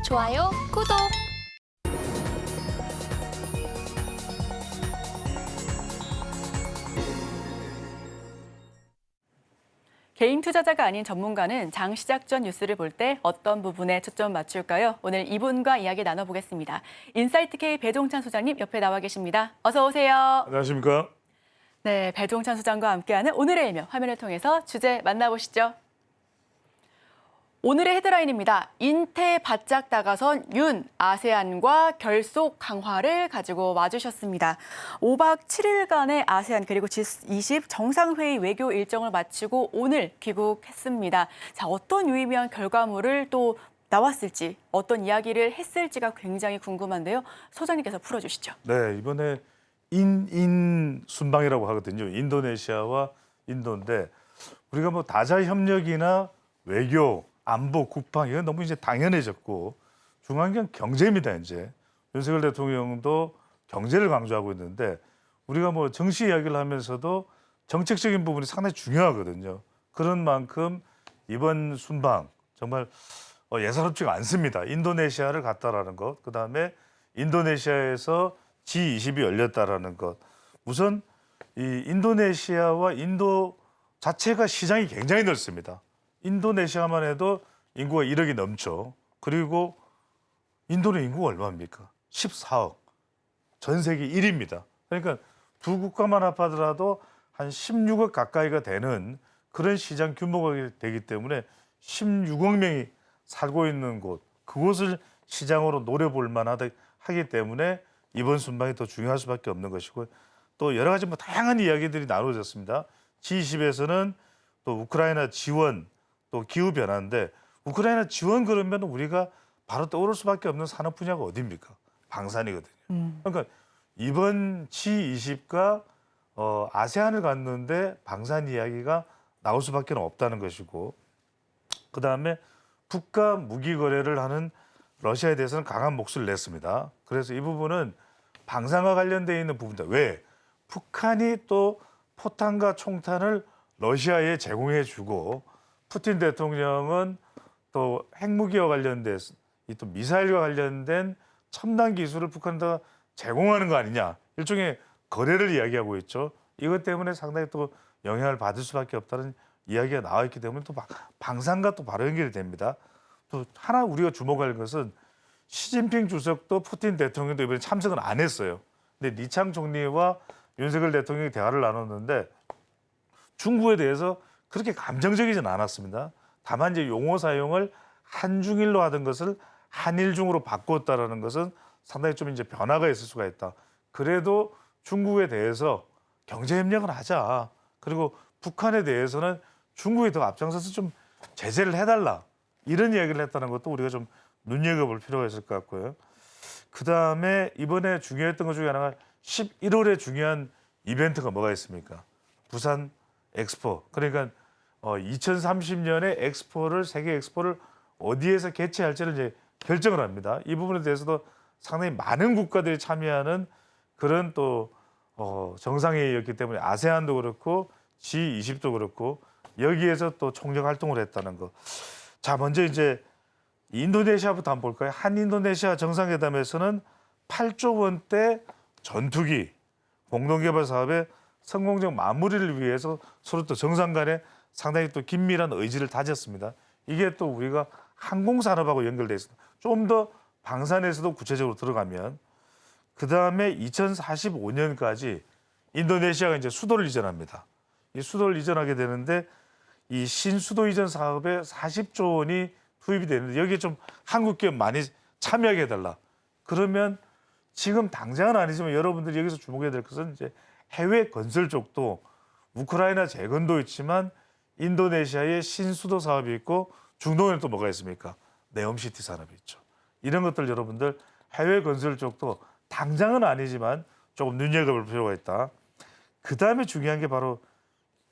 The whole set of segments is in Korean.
좋아요, 구독. 개인 투자자가 아닌 전문가는 장 시작 전 뉴스를 볼 때 어떤 부분에 초점 맞출까요? 오늘 이분과 이야기 나눠보겠습니다. 인사이트K 배종찬 소장님 옆에 나와 계십니다. 어서 오세요. 안녕하십니까? 네, 배종찬 소장과 함께하는 오늘의 일면 화면을 통해서 주제 만나보시죠. 오늘의 헤드라인입니다. 인태 바짝 다가선 윤, 아세안과 결속 강화를 가지고 와주셨습니다. 5박 7일간의 아세안 그리고 G20 정상회의 외교 일정을 마치고 오늘 귀국했습니다. 자, 어떤 유의미한 결과물을 또 나왔을지, 어떤 이야기를 했을지가 굉장히 궁금한데요. 소장님께서 풀어주시죠. 네, 이번에 인인 순방이라고 하거든요. 인도네시아와 인도인데 우리가 뭐 다자 협력이나 외교, 안보, 국방 이건 너무 이제 당연해졌고 중요한 건 경제입니다. 이제 윤석열 대통령도 경제를 강조하고 있는데 우리가 뭐 정치 이야기를 하면서도 정책적인 부분이 상당히 중요하거든요. 그런 만큼 이번 순방 정말 예사롭지가 않습니다. 인도네시아를 갔다라는 것, 그다음에 인도네시아에서 G20이 열렸다라는 것. 우선 이 인도네시아와 인도 자체가 시장이 굉장히 넓습니다. 인도네시아만 해도 인구가 1억이 넘죠. 그리고 인도는 인구가 얼마입니까? 14억. 전 세계 1위입니다. 그러니까 두 국가만 합하더라도 한 16억 가까이가 되는 그런 시장 규모가 되기 때문에 16억 명이 살고 있는 곳, 그곳을 시장으로 노려볼 만하다 하기 때문에 이번 순방이 더 중요할 수밖에 없는 것이고 또 여러 가지 뭐 다양한 이야기들이 나눠졌습니다. G20에서는 또 우크라이나 지원, 또 기후 변화인데 우크라이나 지원 그러면 우리가 바로 떠오를 수밖에 없는 산업 분야가 어디입니까? 방산이거든요. 그러니까 이번 G20가 아세안을 갔는데 방산 이야기가 나올 수밖에 없다는 것이고 그다음에 북과 무기 거래를 하는 러시아에 대해서는 강한 목소리를 냈습니다. 그래서 이 부분은 방산과 관련되어 있는 부분이다. 왜? 북한이 또 포탄과 총탄을 러시아에 제공해 주고 푸틴 대통령은 또 핵무기와 관련된 또 미사일과 관련된 첨단 기술을 북한에다 제공하는 거 아니냐. 일종의 거래를 이야기하고 있죠. 이것 때문에 상당히 또 영향을 받을 수밖에 없다는 이야기가 나와 있기 때문에 또 방산과 또 바로 연결이 됩니다. 또 하나 우리가 주목할 것은 시진핑 주석도 푸틴 대통령도 이번에 참석은 안 했어요. 근데 리창 총리와 윤석열 대통령이 대화를 나눴는데 중국에 대해서 그렇게 감정적이진 않았습니다. 다만 이제 용어 사용을 한중일로 하던 것을 한일중으로 바꿨다라는 것은 상당히 좀 이제 변화가 있을 수가 있다. 그래도 중국에 대해서 경제 협력을 하자. 그리고 북한에 대해서는 중국이 더 앞장서서 좀 제재를 해달라. 이런 이야기를 했다는 것도 우리가 좀 눈여겨볼 필요가 있을 것 같고요. 그다음에 이번에 중요했던 것 중에 하나가 11월에 중요한 이벤트가 뭐가 있습니까? 부산 엑스포. 그러니까 2030년에 엑스포를 세계 엑스포를 어디에서 개최할지를 이제 결정을 합니다. 이 부분에 대해서도 상당히 많은 국가들이 참여하는 그런 또 정상회의였기 때문에 아세안도 그렇고 G20도 그렇고 여기에서 또 총력 활동을 했다는 거. 자, 먼저 이제 인도네시아부터 한번 볼까요? 한인도네시아 정상회담에서는 8조 원대 전투기 공동개발 사업의 성공적 마무리를 위해서 서로 또 정상 간에 상당히 또 긴밀한 의지를 다졌습니다. 이게 또 우리가 항공산업하고 연결돼 있습니다. 좀 더 방산에서도 구체적으로 들어가면 그다음에 2045년까지 인도네시아가 이제 수도를 이전합니다. 이 수도를 이전하게 되는데 이 신수도 이전 사업에 40조 원이 투입이 되는데 여기에 좀 한국 기업 많이 참여하게 해달라. 그러면 지금 당장은 아니지만 여러분들이 여기서 주목해야 될 것은 이제 해외 건설 쪽도 우크라이나 재건도 있지만 인도네시아의 신수도 사업이 있고 중동에는 또 뭐가 있습니까? 네옴시티 산업이 있죠. 이런 것들 여러분들 해외 건설 쪽도 당장은 아니지만 조금 눈여겨볼 필요가 있다. 그다음에 중요한 게 바로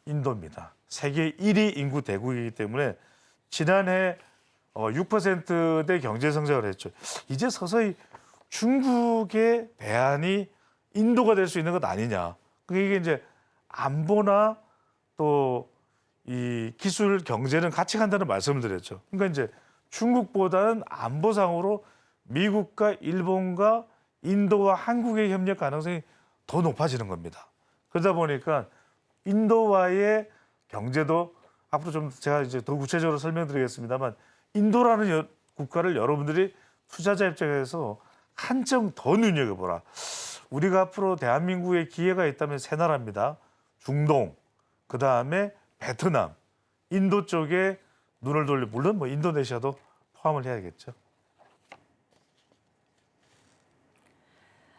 인도입니다. 세계 1위 인구 대국이기 때문에 지난해 6%대 경제 성장을 했죠. 이제 서서히 중국의 대안이 인도가 될 수 있는 것 아니냐. 이게 이제 안보나 또 이 기술 경제는 같이 간다는 말씀을 드렸죠. 그러니까 이제 중국보다는 안보상으로 미국과 일본과 인도와 한국의 협력 가능성이 더 높아지는 겁니다. 그러다 보니까 인도와의 경제도 앞으로 좀 제가 이제 더 구체적으로 설명드리겠습니다만 인도라는 국가를 여러분들이 투자자 입장에서 한점 더 눈여겨보라. 우리가 앞으로 대한민국에 기회가 있다면 세 나라입니다. 중동, 그다음에 베트남, 인도 쪽에 눈을 돌려 물론 뭐 인도네시아도 포함을 해야겠죠.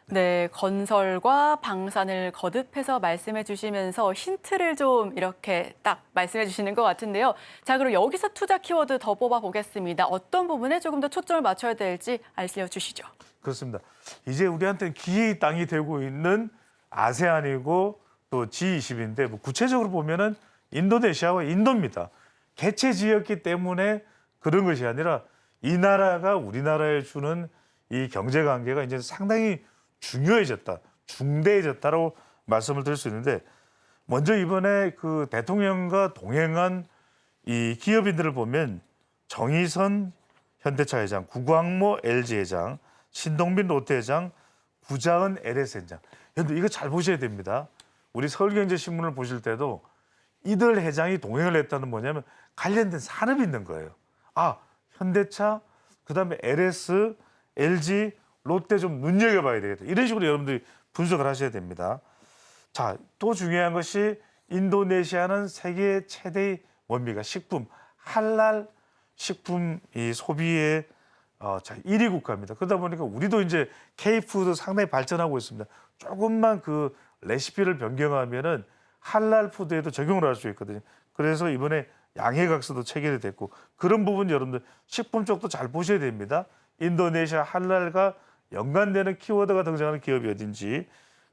네, 건설과 방산을 거듭해서 말씀해 주시면서 힌트를 좀 이렇게 딱 말씀해 주시는 것 같은데요. 자, 그럼 여기서 투자 키워드 더 뽑아 보겠습니다. 어떤 부분에 조금 더 초점을 맞춰야 될지 알려주시죠. 그렇습니다. 이제 우리한테 기회의 땅이 되고 있는 아세안이고 또 G20인데 뭐 구체적으로 보면은 인도네시아와 인도입니다. 개체 지였기 때문에 그런 것이 아니라 이 나라가 우리나라에 주는 이 경제 관계가 이제 상당히 중요해졌다, 중대해졌다라고 말씀을 드릴 수 있는데 먼저 이번에 그 대통령과 동행한 이 기업인들을 보면 정의선 현대차 회장, 구광모 LG 회장, 신동빈 롯데 회장, 구자은 LS 회장. 여러분 이거 잘 보셔야 됩니다. 우리 서울경제신문을 보실 때도 이들 회장이 동행을 했다는 뭐냐면 관련된 산업이 있는 거예요. 아, 현대차, 그다음에 LS, LG, 롯데 좀 눈여겨봐야 되겠다. 이런 식으로 여러분들이 분석을 하셔야 됩니다. 자, 또 중요한 것이 인도네시아는 세계 최대의 뭡니까? 식품, 할랄 식품 이 소비의 1위 국가입니다. 그러다 보니까 우리도 이제 K푸드 상당히 발전하고 있습니다. 조금만 그 레시피를 변경하면은 할랄 푸드에도 적용을 할 수 있거든요. 그래서 이번에 양해각서도 체결이 됐고 그런 부분 여러분들 식품 쪽도 잘 보셔야 됩니다. 인도네시아 할랄과 연관되는 키워드가 등장하는 기업이 어딘지.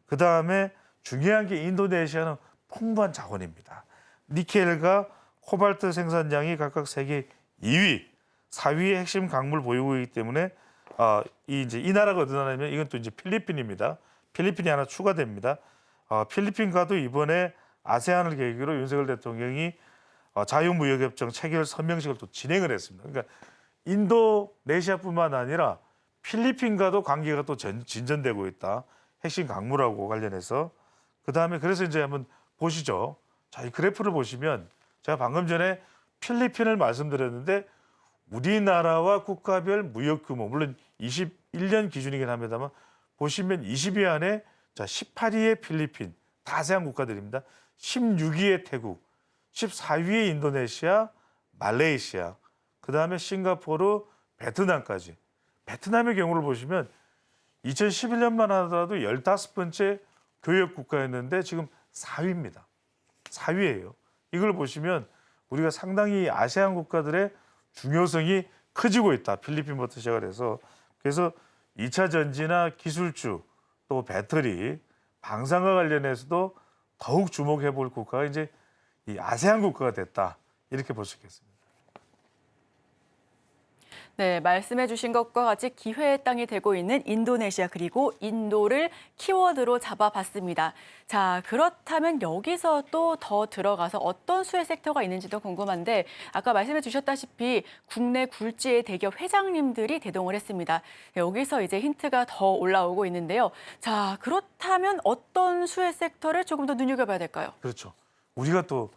그다음에 중요한 게 인도네시아는 풍부한 자원입니다. 니켈과 코발트 생산량이 각각 세계 2위, 4위의 핵심 강물 보유국이기 때문에 이 나라가 어디 나라냐면 이건 또 이제 필리핀입니다. 필리핀이 하나 추가됩니다. 필리핀과도 이번에 아세안을 계기로 윤석열 대통령이 자유무역협정 체결 서명식을 또 진행을 했습니다. 그러니까 인도네시아뿐만 아니라 필리핀과도 관계가 또 진전되고 있다. 핵심 강물하고 관련해서. 그다음에 그래서 이제 한번 보시죠. 자, 이 그래프를 보시면 제가 방금 전에 필리핀을 말씀드렸는데 우리나라와 국가별 무역 규모 물론 21년 기준이긴 합니다만 보시면 20위 안에 자 18위의 필리핀 다 아세안 국가들입니다. 16위의 태국, 14위의 인도네시아, 말레이시아, 그다음에 싱가포르, 베트남까지. 베트남의 경우를 보시면 2011년만 하더라도 15번째 교역 국가였는데 지금 4위입니다. 4위예요. 이걸 보시면 우리가 상당히 아세안 국가들의 중요성이 커지고 있다. 필리핀부터 시작을 해서. 그래서 2차 전지나 기술주 또 배터리, 방산과 관련해서도 더욱 주목해 볼 국가가 이제 이 아세안 국가가 됐다. 이렇게 볼 수 있겠습니다. 네, 말씀해 주신 것과 같이 기회의 땅이 되고 있는 인도네시아 그리고 인도를 키워드로 잡아봤습니다. 자, 그렇다면 여기서 또 더 들어가서 어떤 수혜 섹터가 있는지도 궁금한데 아까 말씀해 주셨다시피 국내 굴지의 대기업 회장님들이 대동을 했습니다. 여기서 이제 힌트가 더 올라오고 있는데요. 자, 그렇다면 어떤 수혜 섹터를 조금 더 눈여겨봐야 될까요? 그렇죠. 우리가 또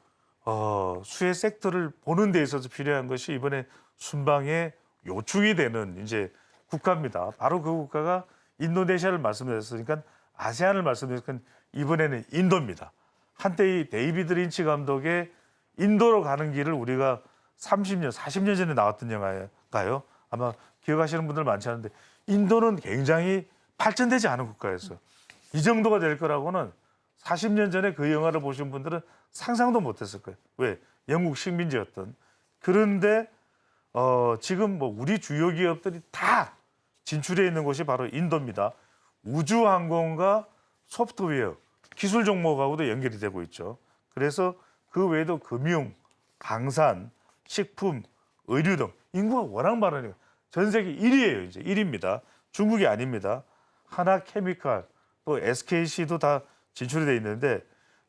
수혜 섹터를 보는 데 있어서 필요한 것이 이번에 순방에 요충이 되는 이제 국가입니다. 바로 그 국가가 인도네시아를 말씀드렸으니까 아세안을 말씀드렸으니까 이번에는 인도입니다. 한때 이 데이비드 린치 감독의 인도로 가는 길을 우리가 30년, 40년 전에 나왔던 영화가요. 아마 기억하시는 분들 많지 않은데 인도는 굉장히 발전되지 않은 국가였어요. 이 정도가 될 거라고는 40년 전에 그 영화를 보신 분들은 상상도 못했을 거예요. 왜? 영국 식민지였던. 그런데 지금 뭐 우리 주요 기업들이 다 진출해 있는 곳이 바로 인도입니다. 우주항공과 소프트웨어, 기술 종목하고도 연결이 되고 있죠. 그래서 그 외에도 금융, 방산, 식품, 의류 등 인구가 워낙 많으니까 전 세계 1위예요. 이제 1위입니다. 중국이 아닙니다. 하나케미칼, 또 SKC도 다 진출이 돼 있는데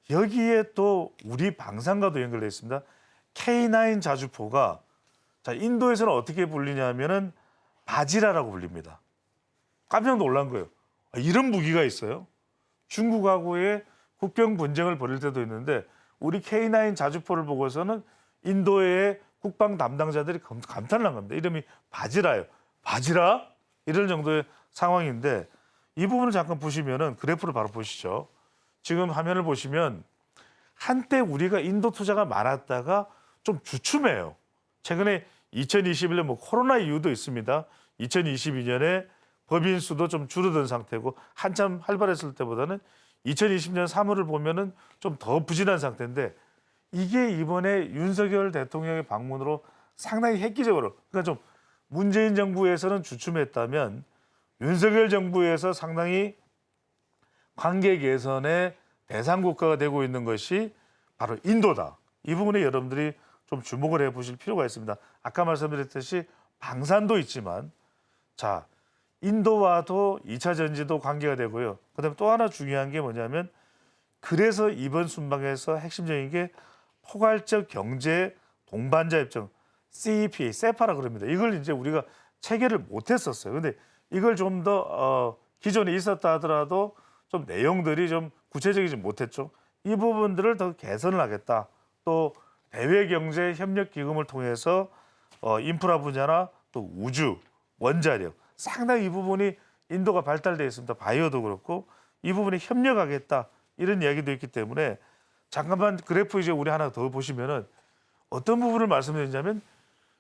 여기에 또 우리 방산과도 연결돼 있습니다. K9 자주포가 자, 인도에서는 어떻게 불리냐면은 바지라라고 불립니다. 깜짝 놀란 거예요. 아, 이런 무기가 있어요? 중국하고의 국경 분쟁을 벌일 때도 있는데 우리 K9 자주포를 보고서는 인도의 국방 담당자들이 감탄을 한 겁니다. 이름이 바지라예요. 바지라? 이럴 정도의 상황인데 이 부분을 잠깐 보시면은 그래프를 바로 보시죠. 지금 화면을 보시면 한때 우리가 인도 투자가 많았다가 좀 주춤해요. 최근에 2021년 뭐 코로나 이유도 있습니다. 2022년에 법인 수도 좀 줄어든 상태고 한참 활발했을 때보다는 2020년 3월을 보면은 좀 더 부진한 상태인데 이게 이번에 윤석열 대통령의 방문으로 상당히 획기적으로 그러니까 좀 문재인 정부에서는 주춤했다면 윤석열 정부에서 상당히 관계 개선의 대상 국가가 되고 있는 것이 바로 인도다. 이 부분에 여러분들이 좀 주목을 해보실 필요가 있습니다. 아까 말씀드렸듯이 방산도 있지만 자 인도와도 2차 전지도 관계가 되고요. 그다음에 또 하나 중요한 게 뭐냐면 그래서 이번 순방에서 핵심적인 게 포괄적 경제 동반자 협정 CEPA, 세파라 그럽니다. 이걸 이제 우리가 체결을 못했었어요. 근데 이걸 좀 더 기존에 있었다 하더라도 좀 내용들이 좀 구체적이지 못했죠. 이 부분들을 더 개선을 하겠다. 또 대외경제협력기금을 통해서 인프라 분야나 또 우주, 원자력 상당히 이 부분이 인도가 발달되어 있습니다. 바이오도 그렇고 이 부분에 협력하겠다 이런 이야기도 있기 때문에 잠깐만 그래프 이제 우리 하나 더 보시면은 어떤 부분을 말씀드리냐면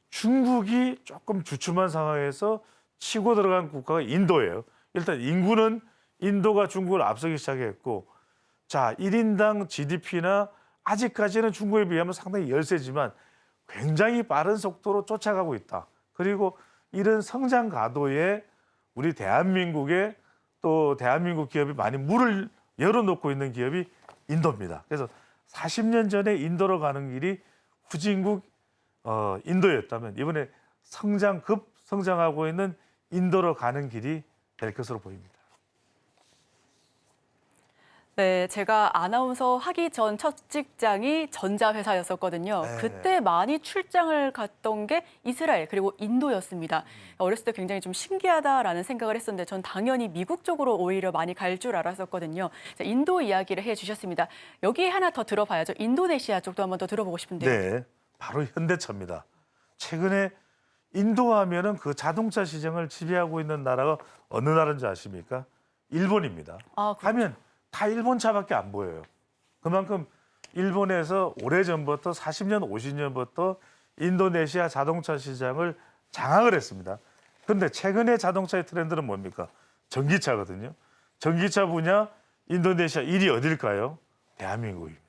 중국이 조금 주춤한 상황에서 치고 들어간 국가가 인도예요. 일단 인구는 인도가 중국을 앞서기 시작했고 자 1인당 GDP나 아직까지는 중국에 비하면 상당히 열세지만 굉장히 빠른 속도로 쫓아가고 있다. 그리고 이런 성장 가도에 우리 대한민국의 또 대한민국 기업이 많이 문을 열어놓고 있는 기업이 인도입니다. 그래서 40년 전에 인도로 가는 길이 후진국 인도였다면 이번에 성장하고 있는 인도로 가는 길이 될 것으로 보입니다. 네, 제가 아나운서 하기 전 첫 직장이 전자회사였었거든요. 네. 그때 많이 출장을 갔던 게 이스라엘 그리고 인도였습니다. 어렸을 때 굉장히 좀 신기하다라는 생각을 했었는데 전 당연히 미국 쪽으로 오히려 많이 갈 줄 알았었거든요. 자, 인도 이야기를 해주셨습니다. 여기 하나 더 들어봐야죠. 인도네시아 쪽도 한번 더 들어보고 싶은데요. 네, 바로 현대차입니다. 최근에 인도하면은 그 자동차 시장을 지배하고 있는 나라가 어느 나라인지 아십니까? 일본입니다. 아, 하면 다 일본 차밖에 안 보여요. 그만큼 일본에서 오래전부터 40년, 50년부터 인도네시아 자동차 시장을 장악을 했습니다. 그런데 최근에 자동차의 트렌드는 뭡니까? 전기차거든요. 전기차 분야 인도네시아 1위 어딜까요? 대한민국입니다.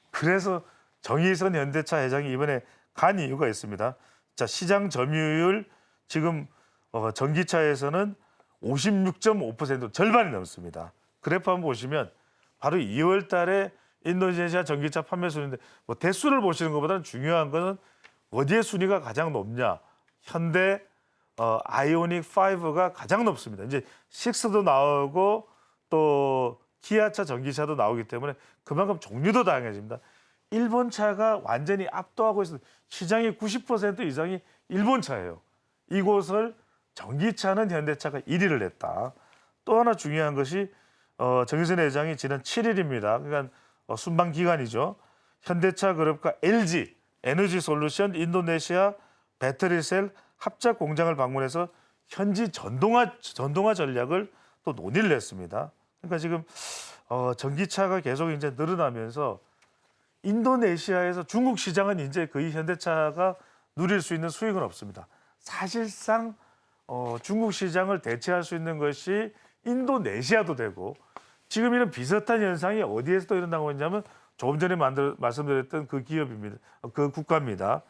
그래서 정의선 현대차 회장이 이번에 간 이유가 있습니다. 자, 시장 점유율 지금 전기차에서는 56.5% 절반이 넘습니다. 그래프 한번 보시면 바로 2월 달에 인도네시아 전기차 판매 순위인데 뭐 대수를 보시는 것보다는 중요한 것은 어디에 순위가 가장 높냐. 현대 아이오닉 5가 가장 높습니다. 이제 6도 나오고 또 기아차 전기차도 나오기 때문에 그만큼 종류도 다양해집니다. 일본 차가 완전히 압도하고 있습니다. 시장의 90% 이상이 일본 차예요. 이곳을 전기차는 현대차가 1위를 했다. 또 하나 중요한 것이 정의선 회장이 지난 7일입니다. 그러니까 순방 기간이죠. 현대차 그룹과 LG 에너지 솔루션 인도네시아 배터리셀 합작 공장을 방문해서 현지 전동화 전략을 또 논의를 했습니다. 그러니까 지금 전기차가 계속 이제 늘어나면서 인도네시아에서 중국 시장은 이제 거의 현대차가 누릴 수 있는 수익은 없습니다. 사실상 중국 시장을 대체할 수 있는 것이 인도네시아도 되고 지금 이런 비슷한 현상이 어디에서 또 일어나고 있냐면 조금 전에 말씀드렸던 그 기업입니다. 그 국가입니다.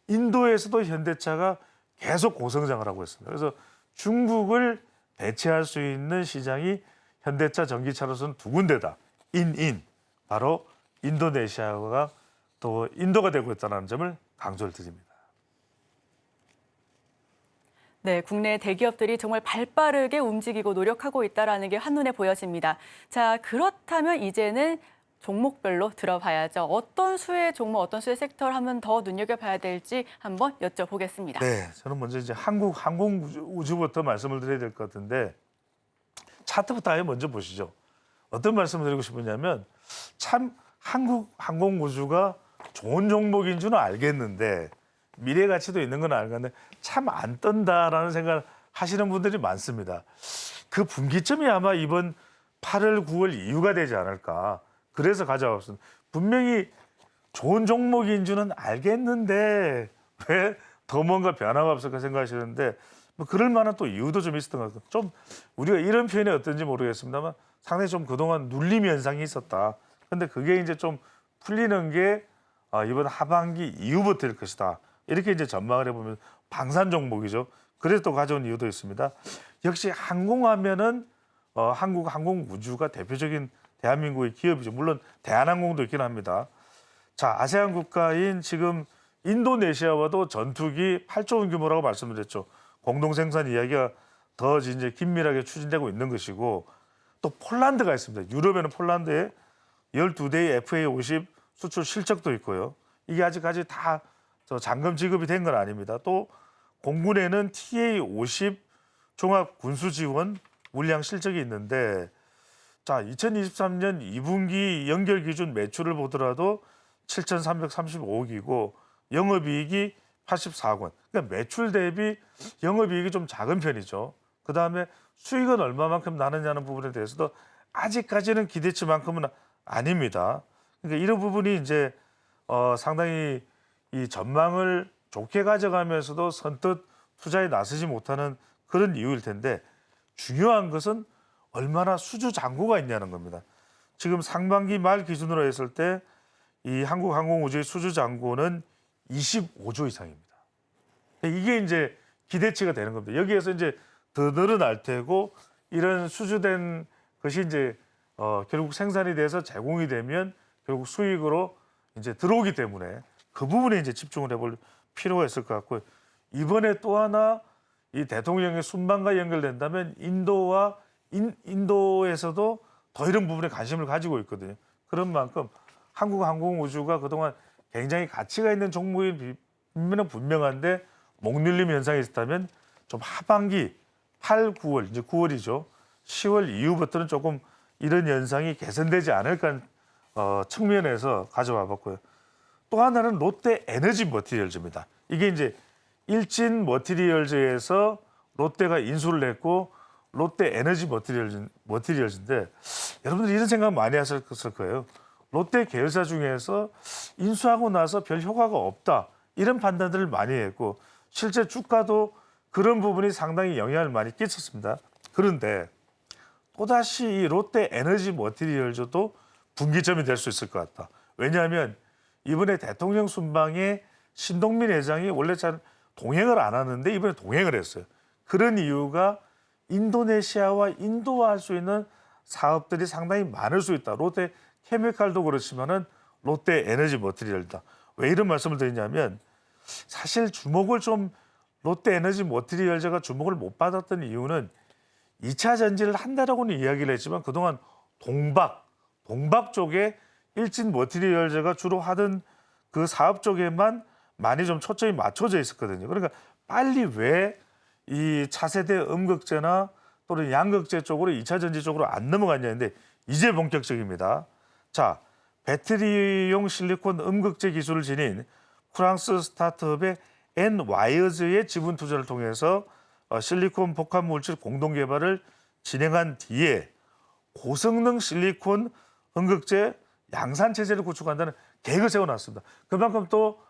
인도에서도 현대차가 계속 고성장을 하고 있습니다. 그래서 중국을 대체할 수 있는 시장이 현대차 전기차로서는 두 군데다. 바로 인도네시아가 또 인도가 되고 있다는 점을 강조를 드립니다. 네, 국내 대기업들이 정말 발빠르게 움직이고 노력하고 있다는 게 한눈에 보여집니다. 자, 그렇다면 이제는 종목별로 들어봐야죠. 어떤 수혜 종목, 어떤 수혜 섹터를 하면 더 눈여겨봐야 될지 한번 여쭤보겠습니다. 네, 저는 먼저 이제 한국 항공우주부터 말씀을 드려야 될 것 같은데 차트부터 아예 먼저 보시죠. 어떤 말씀을 드리고 싶으냐면 참 한국 항공우주가 좋은 종목인 줄은 알겠는데 미래 가치도 있는 건 알겠는데 참 안 뜬다라는 생각을 하시는 분들이 많습니다. 그 분기점이 아마 이번 8월, 9월 이유가 되지 않을까. 그래서 가져왔습니다. 분명히 좋은 종목인 줄은 알겠는데 왜 더 뭔가 변화가 없을까 생각하시는데 뭐 그럴 만한 또 이유도 좀 있었던 것 같아요. 좀 우리가 이런 표현이 어떤지 모르겠습니다만 상당히 좀 그동안 눌림 현상이 있었다. 근데 그게 이제 좀 풀리는 게 이번 하반기 이후부터일 것이다. 이렇게 이제 전망을 해보면 방산 종목이죠. 그래서 또 가져온 이유도 있습니다. 역시 항공하면은 한국 항공우주가 대표적인 대한민국의 기업이죠. 물론 대한항공도 있긴 합니다. 자, 아세안 국가인 지금 인도네시아와도 전투기 8조 원 규모라고 말씀드렸죠. 공동 생산 이야기가 더 이제 긴밀하게 추진되고 있는 것이고 또 폴란드가 있습니다. 유럽에는 폴란드에 12대의 FA-50 수출 실적도 있고요. 이게 아직까지 다 잔금 지급이 된 건 아닙니다. 또 공군에는 TA-50 종합 군수 지원 물량 실적이 있는데 자, 2023년 2분기 연결 기준 매출을 보더라도 7,335억이고 영업이익이 84억 원. 그러니까 매출 대비 영업이익이 좀 작은 편이죠. 그다음에 수익은 얼마만큼 나느냐는 부분에 대해서도 아직까지는 기대치만큼은 아닙니다. 그러니까 이런 부분이 이제 상당히 이 전망을 좋게 가져가면서도 선뜻 투자에 나서지 못하는 그런 이유일 텐데 중요한 것은 얼마나 수주 잔고가 있냐는 겁니다. 지금 상반기 말 기준으로 했을 때 이 한국 항공우주의 수주 잔고는 25조 이상입니다. 이게 이제 기대치가 되는 겁니다. 여기에서 이제 더 늘어날 테고 이런 수주된 것이 이제 결국 생산이 돼서 제공이 되면 결국 수익으로 이제 들어오기 때문에 그 부분에 이제 집중을 해볼 필요가 있을 것 같고요. 이번에 또 하나 이 대통령의 순방과 연결된다면 인도에서도 더 이런 부분에 관심을 가지고 있거든요. 그런 만큼 한국 항공우주가 그동안 굉장히 가치가 있는 종목인 분명한데 목눌림 현상이 있었다면 좀 하반기 8, 9월, 이제 9월이죠. 10월 이후부터는 조금 이런 현상이 개선되지 않을까 측면에서 가져와 봤고요. 또 하나는 롯데 에너지 머티리얼즈입니다. 이게 이제 일진 머티리얼즈에서 롯데가 인수를 했고 롯데 에너지 머티리얼즈인데 여러분들 이런 생각 많이 하셨을 거예요. 롯데 계열사 중에서 인수하고 나서 별 효과가 없다. 이런 판단들을 많이 했고 실제 주가도 그런 부분이 상당히 영향을 많이 끼쳤습니다. 그런데 또다시 이 롯데 에너지 머티리얼즈도 분기점이 될 수 있을 것 같다. 왜냐하면 이번에 대통령 순방에 신동민 회장이 원래 잘 동행을 안 하는데 이번에 동행을 했어요. 그런 이유가 인도네시아와 인도화 할 수 있는 사업들이 상당히 많을 수 있다. 롯데 케미칼도 그렇지만은 롯데 에너지 머티리얼이다. 왜 이런 말씀을 드리냐면 사실 주목을 좀 롯데 에너지 머티리얼즈가 주목을 못 받았던 이유는 2차 전지를 한다라고는 이야기를 했지만 그동안 동박 쪽에 일진 머티리얼즈가 주로 하던 그 사업 쪽에만 많이 좀 초점이 맞춰져 있었거든요. 그러니까 빨리 왜 이 차세대 음극재나 또는 양극재 쪽으로 2차 전지 쪽으로 안 넘어갔냐는데 이제 본격적입니다. 자, 배터리용 실리콘 음극재 기술을 지닌 프랑스 스타트업의 엔와이어즈의 지분 투자를 통해서 실리콘 복합 물질 공동 개발을 진행한 뒤에 고성능 실리콘 음극재 양산 체제를 구축한다는 계획을 세워놨습니다. 그만큼 또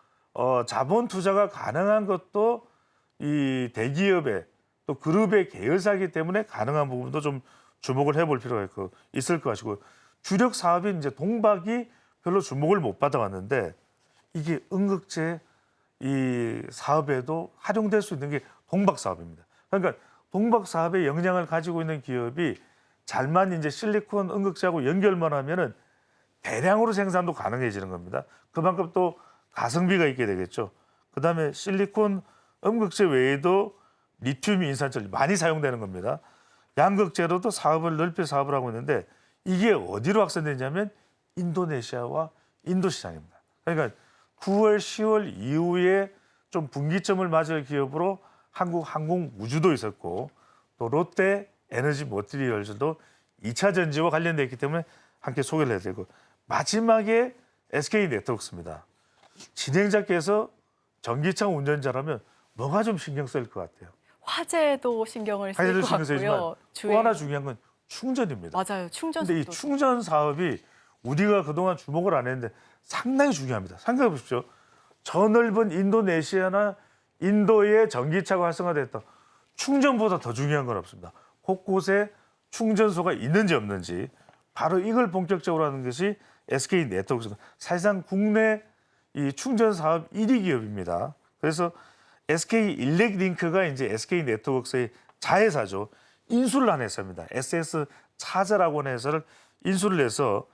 자본 투자가 가능한 것도 이 대기업의 또 그룹의 계열사이기 때문에 가능한 부분도 좀 주목을 해볼 필요가 있을 것이고 주력 사업인 이제 동박이 별로 주목을 못 받아왔는데 이게 음극재 이 사업에도 활용될 수 있는 게 동박 사업입니다. 그러니까 동박 사업에 역량을 가지고 있는 기업이 잘만 이제 실리콘 음극재하고 연결만 하면은 대량으로 생산도 가능해지는 겁니다. 그만큼 또 가성비가 있게 되겠죠. 그다음에 실리콘 음극재 외에도 리튬 인산철 많이 사용되는 겁니다. 양극재로도 사업을 넓혀 사업을 하고 있는데 이게 어디로 확산되냐면 인도네시아와 인도 시장입니다. 그러니까 9월, 10월 이후에 좀 분기점을 맞을 기업으로 한국 항공우주도 있었고 또 롯데 에너지 머티리얼즈도 2차 전지와 관련돼 있기 때문에 함께 소개를 해드리고 마지막에 SK 네트워크스입니다. 진행자께서 전기차 운전자라면 뭐가 좀 신경 쓰일 것 같아요? 화재도 신경을 쓸 화재도 것 신경 쓰이지만 같고요. 또 하나 중요한 건 충전입니다. 맞아요. 충전 근데 이 속도. 충전 사업이 우리가 그동안 주목을 안 했는데 상당히 중요합니다. 생각해 보십시오. 저 넓은 인도네시아나 인도의 전기차가 활성화됐다. 충전보다 더 중요한 건 없습니다. 곳곳에 충전소가 있는지 없는지 바로 이걸 본격적으로 하는 것이 SK 네트워크스. 사실상 국내 이 충전 사업 1위 기업입니다. 그래서 SK 일렉링크가 이제 SK 네트워크스의 자회사죠. 인수를 한 회사입니다. SS 차저라고 하는 회사를 인수를 해서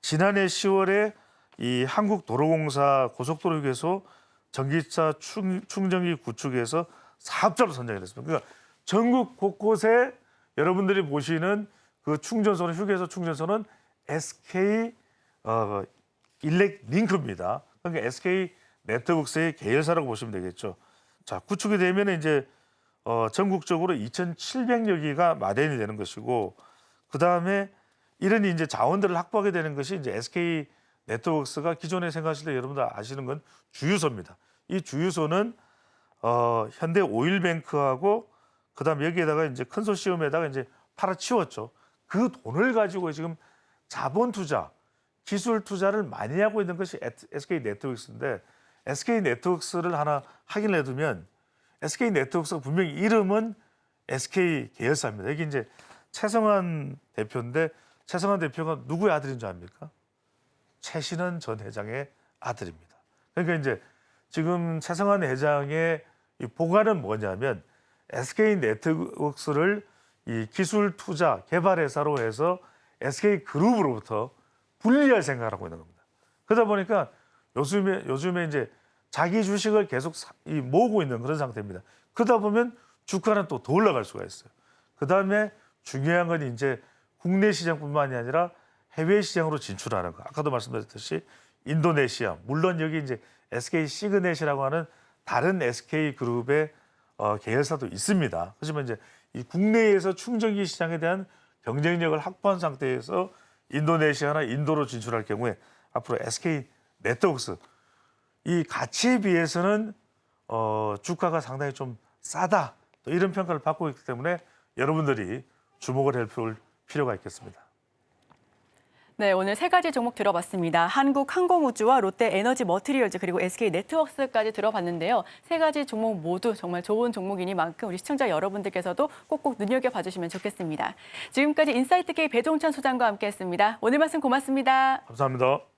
지난해 10월에 이 한국도로공사 고속도로휴게소 전기차 충전기 구축에서 사업자로 선정이 됐습니다. 그러니까 전국 곳곳에 여러분들이 보시는 그 충전소는 휴게소 충전소는 SK 일렉링크입니다. 그러니까 SK 네트워크스의 계열사라고 보시면 되겠죠. 자, 구축이 되면 이제 전국적으로 2,700여 기가 마련이 되는 것이고 그 다음에 이런 이제 자원들을 확보하게 되는 것이 이제 SK 네트워크스가 기존에 생각하실 때 여러분들 아시는 건 주유소입니다. 이 주유소는 현대 오일뱅크하고 그다음 여기에다가 이제 컨소시엄에다가 이제 팔아치웠죠. 그 돈을 가지고 지금 자본 투자, 기술 투자를 많이 하고 있는 것이 SK 네트워크스인데 SK 네트워크스를 하나 확인을 해두면 SK 네트워크스가 분명히 이름은 SK 계열사입니다. 여기 이제 최성환 대표인데 최성환 대표가 누구의 아들인 줄 압니까? 최신원 전 회장의 아들입니다. 그러니까 이제 지금 최성환 회장의 이 보관은 뭐냐면 SK 네트워크스를 이 기술 투자 개발 회사로 해서 SK 그룹으로부터 분리할 생각을 하고 있는 겁니다. 그러다 보니까 요즘에 이제 자기 주식을 계속 모으고 있는 그런 상태입니다. 그러다 보면 주가는 또 더 올라갈 수가 있어요. 그 다음에 중요한 건 이제 국내 시장뿐만이 아니라 해외 시장으로 진출하는 거. 아까도 말씀드렸듯이 인도네시아, 물론 여기 이제 SK 시그넷이라고 하는 다른 SK 그룹의 계열사도 있습니다. 하지만 이제 이 국내에서 충전기 시장에 대한 경쟁력을 확보한 상태에서 인도네시아나 인도로 진출할 경우에 앞으로 SK 네트워크스 이 가치에 비해서는 주가가 상당히 좀 싸다. 또 이런 평가를 받고 있기 때문에 여러분들이 주목을 할 필요가 있겠습니다. 네, 오늘 세 가지 종목 들어봤습니다. 한국항공우주와 롯데에너지 머티리얼즈 그리고 SK 네트워크스까지 들어봤는데요. 세 가지 종목 모두 정말 좋은 종목이니만큼 우리 시청자 여러분들께서도 꼭꼭 눈여겨봐 주시면 좋겠습니다. 지금까지 인사이트K 배종찬 소장과 함께했습니다. 오늘 말씀 고맙습니다. 감사합니다.